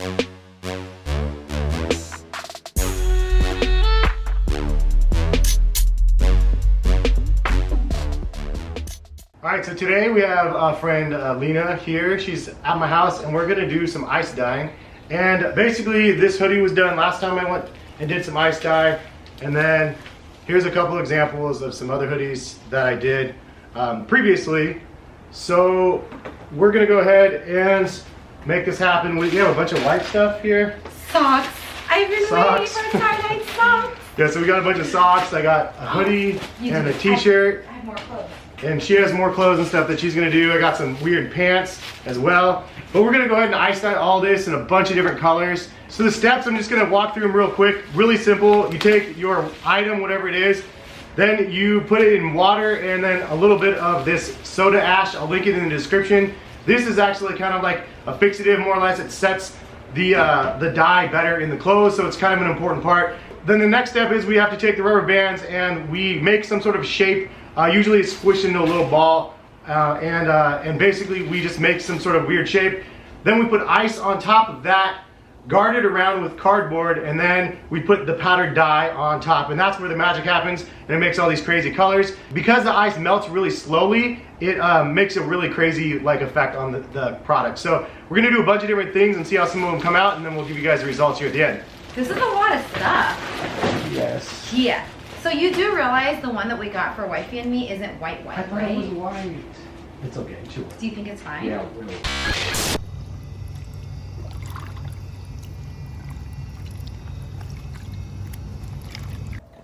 All right, so today we have a friend, Lena, here. She's at my house and we're gonna do some ice dyeing. And basically this hoodie was done last time I went and did some ice dye. And then here's a couple examples of some other hoodies that I did previously. So we're gonna go ahead and make this happen. We have a bunch of white stuff here. Socks. I've been waiting for tie-dye socks. Yeah, so we got a bunch of socks. I got a hoodie and a t-shirt. I have more clothes. And she has more clothes and stuff that she's gonna do. I got some weird pants as well. But we're gonna go ahead and ice dye all this in a bunch of different colors. So the steps, I'm just gonna walk through them real quick. Really simple. You take your item, whatever it is, then you put it in water and then a little bit of this soda ash. I'll link it in the description. This is actually kind of like a fixative, more or less. It sets the dye better in the clothes, so it's kind of an important part. Then the next step is we have to take the rubber bands and we make some sort of shape. Usually it's squished into a little ball, and basically we just make some sort of weird shape. Then we put ice on top of that, guard it around with cardboard, and then we put the powdered dye on top, and that's where the magic happens, and it makes all these crazy colors. Because the ice melts really slowly, it makes a really crazy like effect on the product. So we're gonna do a bunch of different things and see how some of them come out, and then we'll give you guys the results here at the end. This is a lot of stuff. Yes. Yeah. So you do realize the one that we got for wifey and me isn't white, I thought right? it was white. It's okay, sure. Do you think it's fine? Yeah, really.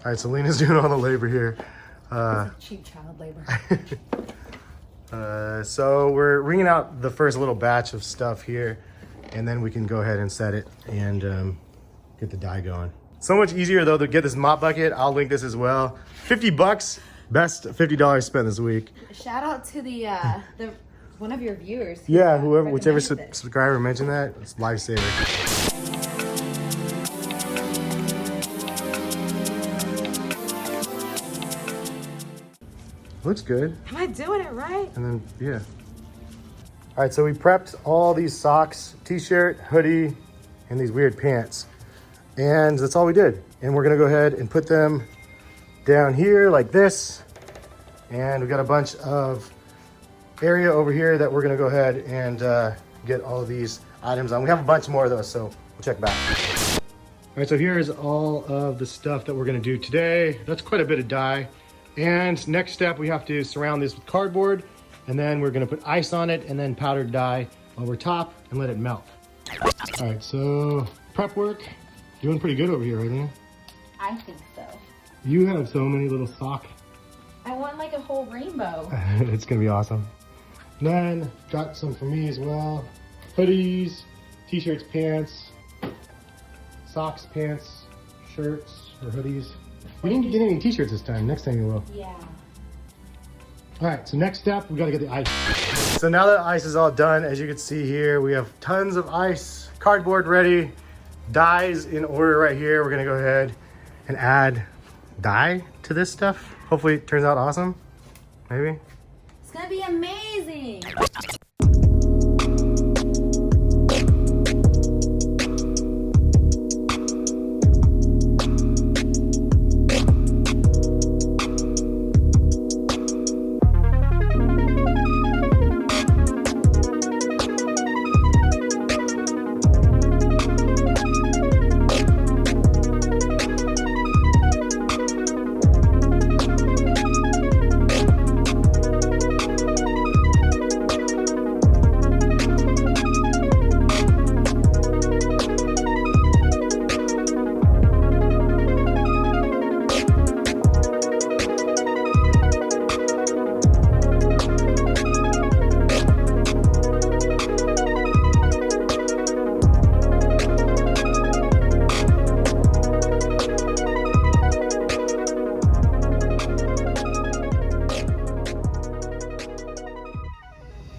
All right, so Lena's doing all the labor here. Cheap child labor. So we're wringing out the first little batch of stuff here, and then we can go ahead and set it and get the dye going. So much easier though to get this mop bucket. I'll link this as well. 50 bucks, best $50 spent this week. Shout out to the one of your viewers. Yeah, whichever subscriber mentioned that, it's a lifesaver. Looks good. Am I doing it right? And then, yeah. All right, so we prepped all these socks, t-shirt, hoodie, and these weird pants. And that's all we did. And we're gonna go ahead and put them down here like this. And we got a bunch of area over here that we're gonna go ahead and get all of these items on. We have a bunch more of those, so we'll check back. All right, so here's all of the stuff that we're gonna do today. That's quite a bit of dye. And next step, we have to surround this with cardboard, and then we're gonna put ice on it and then powdered dye over top and let it melt. All right, so prep work, doing pretty good over here, right, Lena? I think so. You have so many little sock. I want like a whole rainbow. It's gonna be awesome. And then got some for me as well. Hoodies, t-shirts, pants, socks, pants, shirts, or hoodies. We didn't get any t-shirts this time. Next time you will. Yeah. All right, so next step, we gotta get the ice. So now that ice is all done, as you can see here, we have tons of ice, cardboard ready, dyes in order right here. We're gonna go ahead and add dye to this stuff. Hopefully it turns out awesome, maybe. It's gonna be amazing.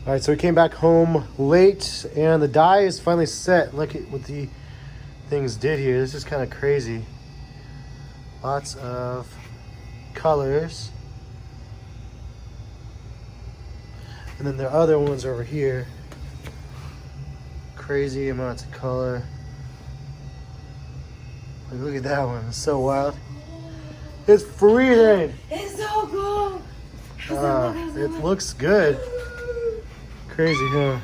All right, so we came back home late and the dye is finally set. Look at what the things did here. This is kind of crazy. Lots of colors. And then the other ones over here. crazy amounts of color. Like, look at that one. It's so wild. It's freezing. It's so cool. It looks good. Crazy, huh?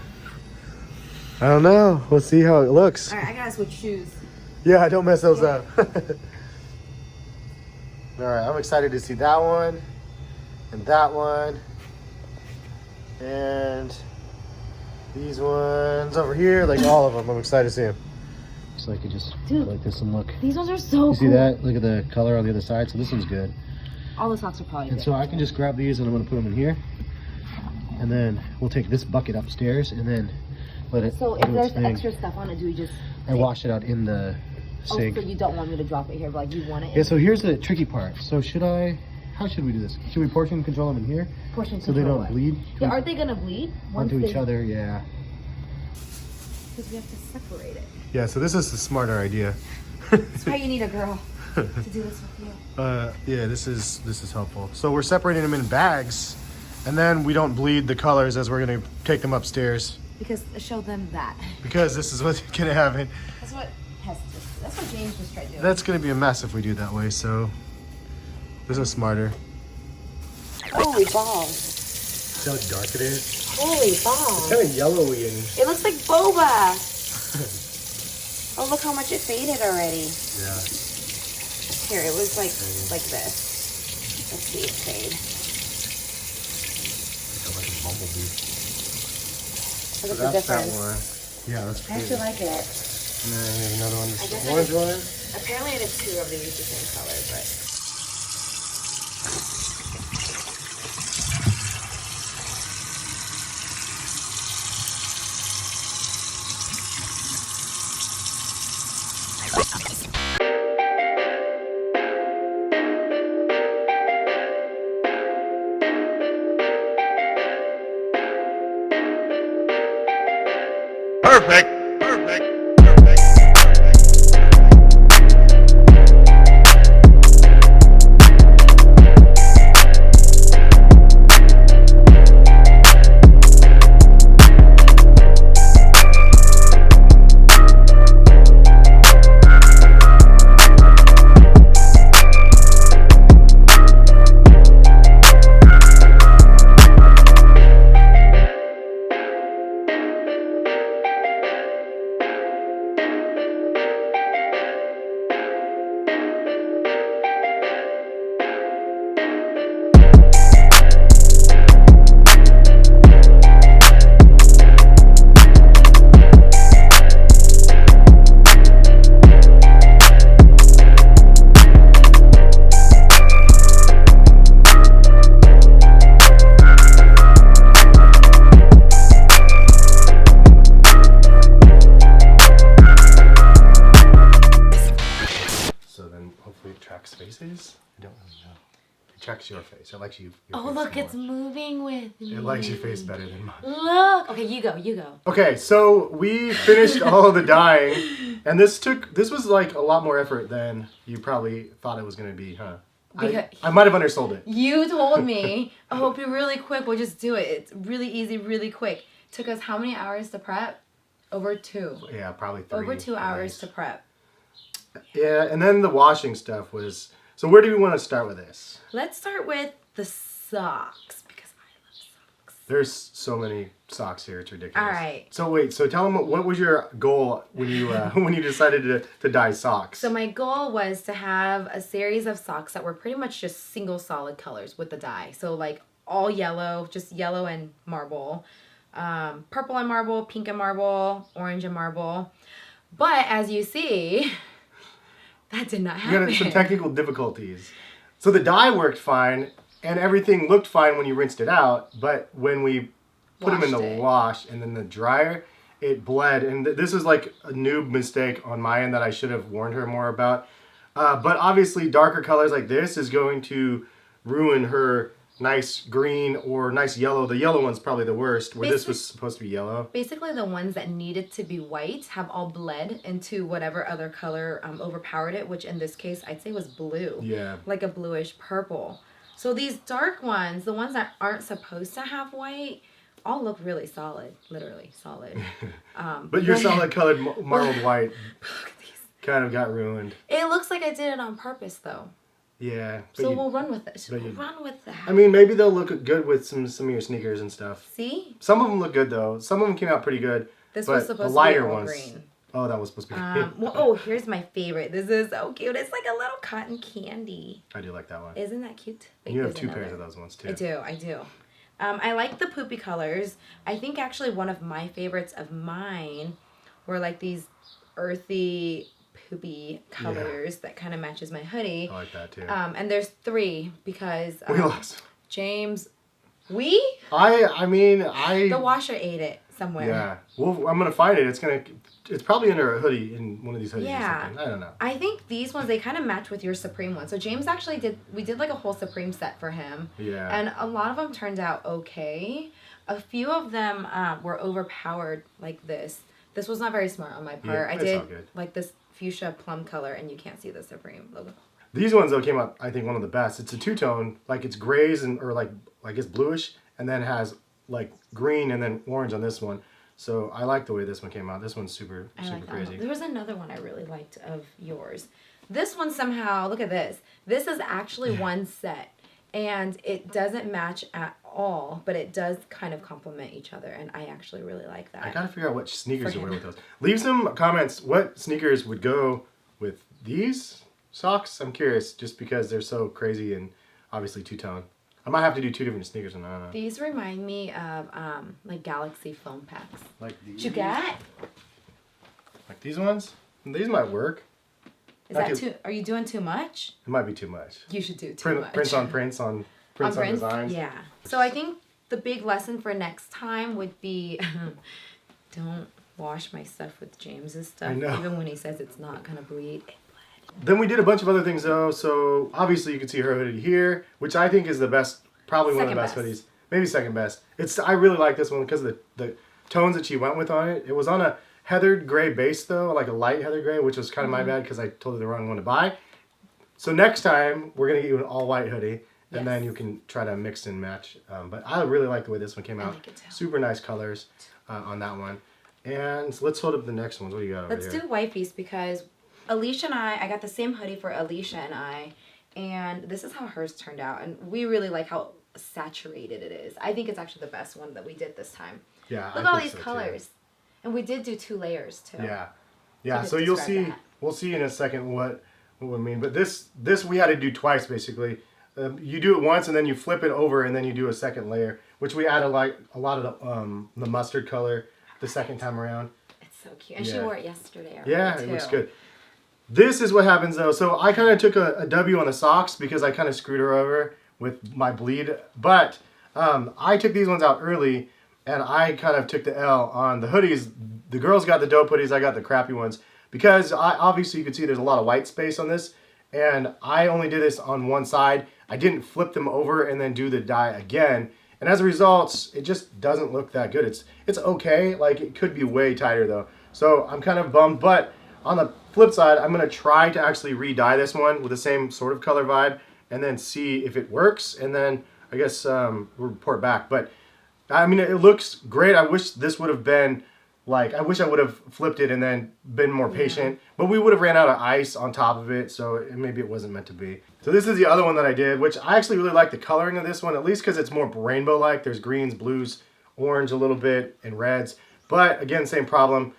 I don't know. We'll see how it looks. All right, I gotta switch shoes. Yeah, don't mess those up. All right, I'm excited to see that one and that one and these ones over here, like all of them. I'm excited to see them. So I could just like this one. Look. These ones are so cool. You see that? Look at the color on the other side. So this one's good. All the socks are probably And good. so I can just grab these and I'm gonna put them in here. And then we'll take this bucket upstairs and then let it So if there's extra stuff on it, do we just... and wash it out in the sink. Oh, so you don't want me to drop it here, but like you want it Yeah, so here's the tricky part. So how should we do this? Should we portion control them in here? Portion so they control don't what? bleed? Yeah, aren't they gonna bleed? Onto each other, yeah. Because we have to separate it. Yeah, so this is the smarter idea. That's why you need a girl to do this with you. Yeah, this is helpful. So we're separating them in bags, and then we don't bleed the colors as we're gonna take them upstairs. Because show them that. Because this is what's gonna happen. That's what that's what James just tried doing. That's gonna be a mess if we do it that way, so this is smarter. Holy balls. See how dark it is? Holy balls. It's kind of yellowy and... It looks like boba. Oh, look how much it faded already. Yeah. Here, it was like this. Let's see it fade. Like a bumblebee. Look So at the that's that difference. one. Yeah, that's I pretty. actually like it. And then we have another one. I guess This orange one. Apparently it is 2 of these the same color, but... Perfect. Perfect. faces? I don't really know. It tracks your face. It likes you. Oh, look, it's moving with me. It likes your face better than mine. Look. Okay, you go. You go. Okay, so we finished all of the dyeing, and this was like a lot more effort than you probably thought it was gonna be, huh? I might have undersold it. You told me, oh, it'll be really quick. We'll just do it. It's really easy, really quick. Took us how many hours to prep? Over 2. Yeah, probably 3. Over 2 hours to prep. Yeah, and then the washing stuff was... So where do we want to start with this? Let's start with the socks, because I love socks. There's so many socks here, it's ridiculous. All right. So wait, so tell them, what was your goal when you when you decided to dye socks? So my goal was to have a series of socks that were pretty much just single solid colors with the dye. So like all yellow, just yellow and marble, purple and marble, pink and marble, orange and marble. But as you see, that did not happen. You got some technical difficulties. So the dye worked fine, and everything looked fine when you rinsed it out, but when we put them in the wash and then the dryer, it bled. And this is like a noob mistake on my end that I should have warned her more about. But obviously darker colors like this is going to ruin her nice green or nice yellow. The yellow one's probably the worst, where this was supposed to be yellow. Basically the ones that needed to be white have all bled into whatever other color overpowered it, which in this case I'd say was blue. Yeah. Like a bluish purple. So these dark ones, the ones that aren't supposed to have white, all look really solid, literally solid. But your solid colored marbled white Look at these. kind of got ruined. It looks like I did it on purpose though. Yeah. So we'll run with it. We'll run with that. I mean, maybe they'll look good with some of your sneakers and stuff. See? Some of them look good though. Some of them came out pretty good. This but was supposed the lighter to be all ones, green. Oh, that was supposed to be Well, oh, here's my favorite. This is so cute. It's like a little cotton candy. I do like that one. Isn't that cute? Wait, You have there's 2 another. pairs of those ones too. I do. I like the poopy colors. I think actually one of my favorites of mine were like these earthy poopy colors that kind of matches my hoodie. I like that too. And there's 3 because We lost. James, I mean, the washer ate it somewhere. Yeah. Well, I'm gonna find it. It's probably under a hoodie in one of these hoodies or something. I don't know. I think these ones, they kind of match with your Supreme one. So James actually we did like a whole Supreme set for him. Yeah. And a lot of them turned out okay. A few of them were overpowered like this. This was not very smart on my part. Yeah, I did all good. like this fuchsia plum color and you can't see the Supreme logo. These ones though came out, I think, one of the best. It's a 2-tone, like it's grays or like I guess bluish, and then has like green and then orange on this one. So I like the way this one came out. This one's super crazy. There was another one I really liked of yours. This one somehow, look at this. This is actually one set. And it doesn't match at all, but it does kind of complement each other. And I actually really like that. I gotta figure out what sneakers to wear with those. Leave some comments what sneakers would go with these socks. I'm curious, just because they're so crazy and obviously 2-tone. I might have to do 2 different sneakers, and I don't know. These remind me of like Galaxy foam packs. Like these. What you got? Like these ones. These might work. Is that too? Are you doing too much? It might be too much. You should do too much. Prints on designs. Yeah. So I think the big lesson for next time would be, don't wash my stuff with James's stuff. I know. Even when he says it's not gonna bleed. Then we did a bunch of other things though. So obviously you can see her hoodie here, which I think is the best, probably one of the best hoodies. Maybe second best. I really like this one because of the tones that she went with on it. It was on a heathered gray base though, like a light heather gray, which was kind of my bad because I told her the wrong one to buy. So next time we're gonna get you an all white hoodie, and then you can try to mix and match. But I really like the way this one came out. like it too. Super nice colors on that one. And so let's hold up the next ones. What do you got over here? Let's do wifey's because Alicia and I got the same hoodie for Alicia and I, and this is how hers turned out. And we really like how saturated it is. I think it's actually the best one that we did this time. Yeah, Look at all these colors. And we did do 2 layers too. Yeah. Yeah, so you'll see, we'll see in a second what we mean. But this we had to do twice basically. You do it once and then you flip it over and then you do a second layer, which we added like a lot of the mustard color the second time around. It's so cute. And she wore it yesterday already Yeah, too. it looks good. This is what happens though. So I kind of took a W on the socks because I kind of screwed her over with my bleed. But I took these ones out early and I kind of took the L on the hoodies. The girls got the dope hoodies, I got the crappy ones. Because obviously you can see there's a lot of white space on this. And I only did this on one side. I didn't flip them over and then do the dye again. And as a result, it just doesn't look that good. It's okay. Like, it could be way tighter though. So I'm kind of bummed. But on the flip side, I'm going to try to actually re-dye this one with the same sort of color vibe. And then see if it works. And then I guess we'll report back. But I mean, it looks great. I wish this would have been like, I wish I would have flipped it and then been more patient. But we would have ran out of ice on top of it, so maybe it wasn't meant to be. So this is the other one that I did, which I actually really like the coloring of this one, at least because it's more rainbow-like. There's greens, blues, orange a little bit, and reds. But again, same problem.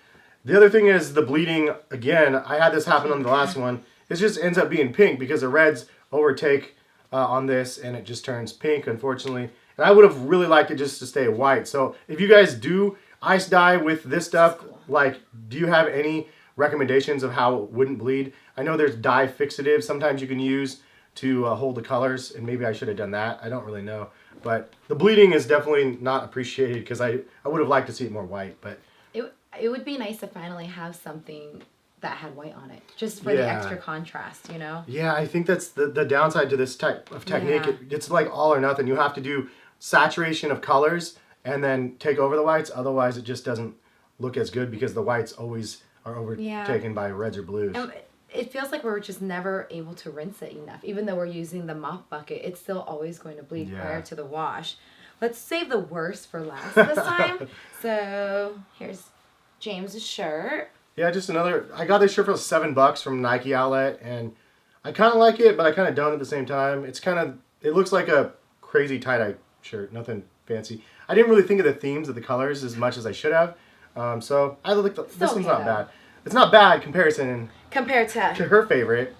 The other thing is the bleeding. Again, I had this happen on the last one. It just ends up being pink because the reds overtake on this, and it just turns pink, unfortunately. And I would have really liked it just to stay white. So if you guys do ice dye with this stuff, like, do you have any recommendations of how it wouldn't bleed? I know there's dye fixatives sometimes you can use to hold the colors, and maybe I should have done that. I don't really know. But the bleeding is definitely not appreciated because I would have liked to see it more white. But it would be nice to finally have something that had white on it, just for the extra contrast, you know? Yeah, I think that's the downside to this type of technique. Yeah. It's like all or nothing. You have to do saturation of colors and then take over the whites. Otherwise, it just doesn't look as good because the whites always are overtaken by reds or blues. It feels like we're just never able to rinse it enough. Even though we're using the mop bucket, it's still always going to bleed prior to the wash. let's save the worst for last this time. So here's James's shirt. Yeah, just another. I got this shirt for $7 from Nike outlet, and I kind of like it, but I kind of don't at the same time. It's kind of. It looks like a crazy tie-dye shirt. Nothing fancy. I didn't really think of the themes of the colors as much as I should have. So I like this one's not bad. It's not bad comparison compared to her favorite.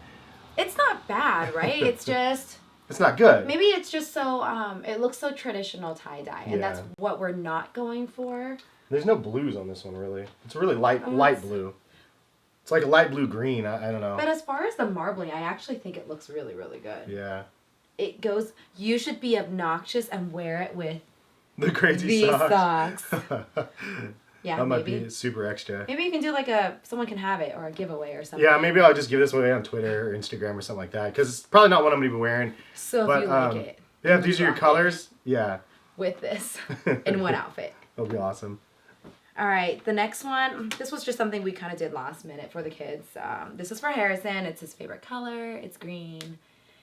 It's not bad, right? It's just. It's not good. Maybe it's just so. It looks so traditional tie-dye, and that's what we're not going for. There's no blues on this one, really. It's really light blue. It's like a light blue green. I don't know. But as far as the marbling, I actually think it looks really, really good. Yeah. It goes. You should be obnoxious and wear it with the crazy these socks. Yeah, that might be super extra. Maybe you can do like someone can have it or a giveaway or something. Yeah, maybe I'll just give this away on Twitter or Instagram or something like that because it's probably not what I'm gonna be wearing. So if you like it. Yeah, if these are your colors. Yeah. With this in one outfit. That'll be awesome. All right, the next one, this was just something we kind of did last minute for the kids. This is for Harrison. It's his favorite color. It's green.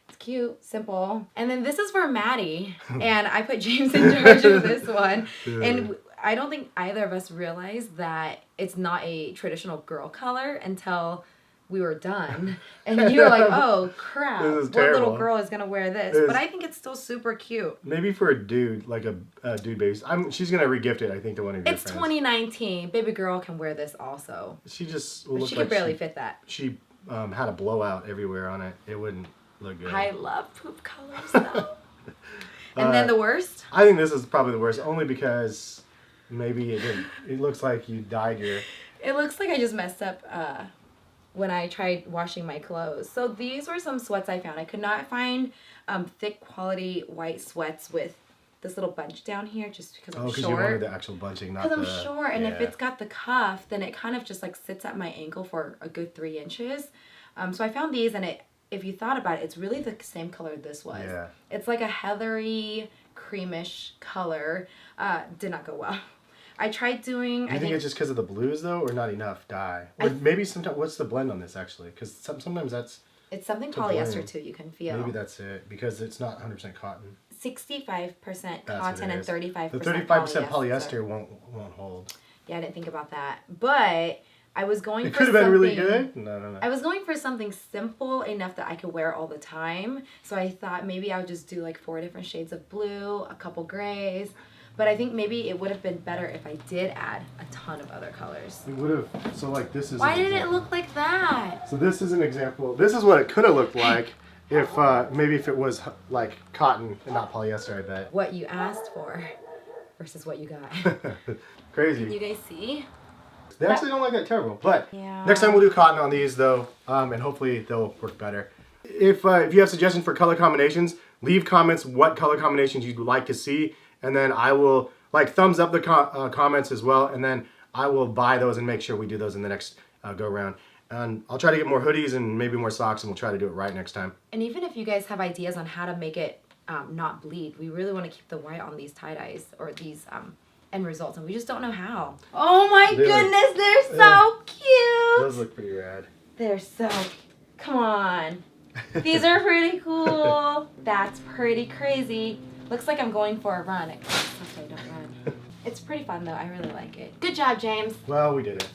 It's cute, simple. And then this is for Maddie. And I put James in charge of this one. And I don't think either of us realized that it's not a traditional girl color until we were done. And you were like, oh, crap. What little girl is going to wear this? But I think it's still super cute. Maybe for a dude, like a dude baby. She's going to regift it, I think, to one of your friends. It's 2019. Baby girl can wear this also. She just will look she could barely fit that. She had a blowout everywhere on it. It wouldn't look good. I love poop colors, though. And then the worst? I think this is probably the worst, only because maybe it looks like you dyed your... It looks like I just messed up... when I tried washing my clothes. So these were some sweats I found. I could not find thick quality white sweats with this little bunch down here just because I'm short. Oh, because you wanted the actual bunching, not the... Because I'm short, and if it's got the cuff, then it kind of just like sits at my ankle for a good 3 inches. So I found these, and if you thought about it, it's really the same color this was. Yeah. It's like a heathery, creamish color. Did not go well. I tried doing... You think it's just because of the blues, though, or not enough dye? Or maybe sometimes... What's the blend on this, actually? Because sometimes that's... It's something polyester, too, you can feel. Maybe that's it, because it's not 100% cotton. 65% cotton and 35% The 35% polyester won't hold. Yeah, I didn't think about that. But I was going for something... It could have been really good. No. I was going for something simple enough that I could wear all the time. So I thought maybe I would just do like 4 different shades of blue, a couple grays... But I think maybe it would have been better if I did add a ton of other colors. It would have. So like this is... Why did it look like that? So this is an example. This is what it could have looked like if maybe if it was like cotton and not polyester, I bet. What you asked for versus what you got. Crazy. You guys see? They actually don't like that terrible. But next time we'll do cotton on these though, and hopefully they'll work better. If you have suggestions for color combinations, leave comments what color combinations you'd like to see. And then I will thumbs up the comments as well, and then I will buy those and make sure we do those in the next go round. And I'll try to get more hoodies and maybe more socks, and we'll try to do it right next time. And even if you guys have ideas on how to make it not bleed, we really want to keep the white on these tie-dyes or these end results, and we just don't know how. Oh my goodness, they're so cute! Those look pretty rad. They're so... Come on. These are pretty cool. That's pretty crazy. Looks like I'm going for a run, except I don't run. It's pretty fun, though. I really like it. Good job, James. Well, we did it.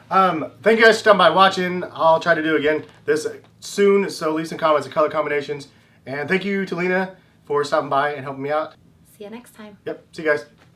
Thank you guys for stopping by watching. I'll try to do again this soon, so leave some comments and color combinations. And thank you to Lena for stopping by and helping me out. See you next time. Yep. See you guys.